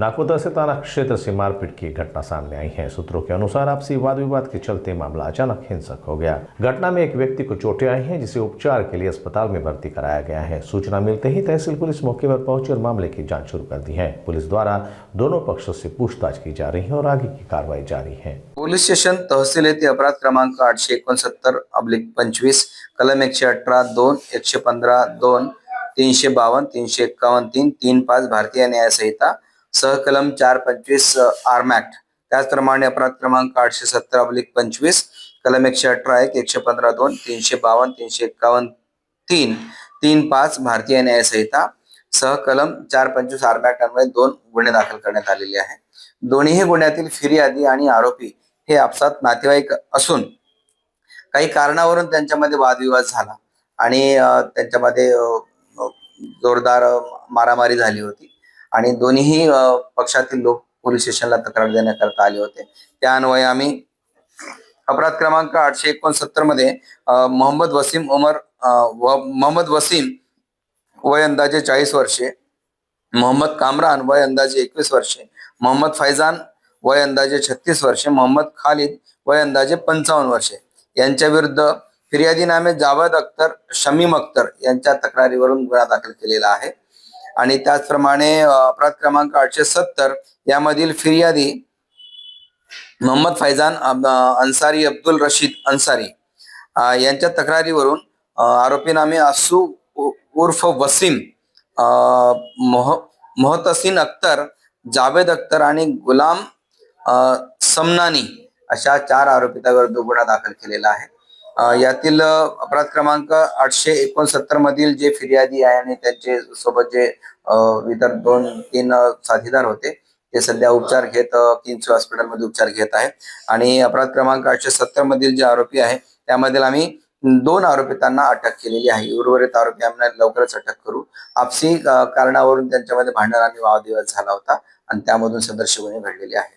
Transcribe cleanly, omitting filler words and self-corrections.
नाकोदा से थाना क्षेत्र से मारपीट की घटना सामने आई है। सूत्रों के अनुसार आपसी वाद विवाद के चलते मामला अचानक हिंसक हो गया। घटना में एक व्यक्ति को चोटें आई हैं, जिसे उपचार के लिए अस्पताल में भर्ती कराया गया है। सूचना मिलते ही तहसील पुलिस मौके पर पहुंची और मामले की जांच शुरू कर दी है। पुलिस द्वारा दोनों पक्षों से पूछताछ की जा रही है और आगे की कार्रवाई जारी है। पोलीस स्टेशन तहसील येथे अपराध क्रमांक 869/25 कलम 118(2), 115(2), 352, 351, 335 भारतीय न्याय संहिता सहकलम 425 आर्म ऍक्ट, त्याचप्रमाणे अपराध क्रमांक 870/25 कलम 118(1), 115(2), 352, 351, 335 भारतीय न्याय संहिता सहकलम 425 आर्म ऍक्ट अन्वये 2 गुन्हे दाखल करण्यात आलेले आहे। दोन्ही गुन्ह्यातील फिर्यादी आणि आरोपी हे आपसात नातेवाईक असून काही कारणावरून त्यांच्यामध्ये वादविवाद झाला आणि त्यांच्यामध्ये जोरदार मारामारी झाली होती आणि दोन्ही पक्षातील लोक पोलीस स्टेशनला तक्रार देण्याकरता आले होते। त्या अन्वये आम्ही अपराध क्रमांक 869 मध्ये मोहम्मद वसीम वय अंदाजे 40 वर्षे, मोहम्मद कामरान वय अंदाजे 21 वर्षे, मोहम्मद फैजान वय अंदाजे 36 वर्षे, मोहम्मद खालिद वय अंदाजे 55 वर्षे यांच्या विरुद्ध फिर्यादी नामे जावेद अख्तर, शमीम अख्तर यांच्या तक्रारीवरून गुन्हा दाखल केलेला आहे। आणि त्याचप्रमाणे अपराध क्रमांक 870 यामधील फिर्यादी मोहम्मद फैजान अन्सारी अब्दुल रशीद अन्सारी यांच्या तक्रारीवरून आरोपी नामे असू उर्फ वसीम, मोहतसिन अख्तर, जावेद अख्तर आणि गुलाम समनानी अशा 4 आरोपितांविरुद्ध गुन्हा दाखल केलेला आहे। यातील अपराध क्रमांक 869 मधील जे फिर्यादी आहे आणि त्यांचे सोबत जे इतर 2-3 साथीदार होते ते सध्या उपचार घेत किम्स हॉस्पिटलमध्ये उपचार घेत आहे। आणि अपराध क्रमांक 870 मधील जे आरोपी आहे त्यामधील आम्ही 2 आरोपितांना अटक केलेली आहे। उर्वरित आरोपी आम्ही लवकरच अटक करू। आपसी कारणावरून त्यांच्यामध्ये भांडण आणि वादविवाद झाला होता आणि त्यामधून संघर्ष गुन्हे घडलेले आहेत।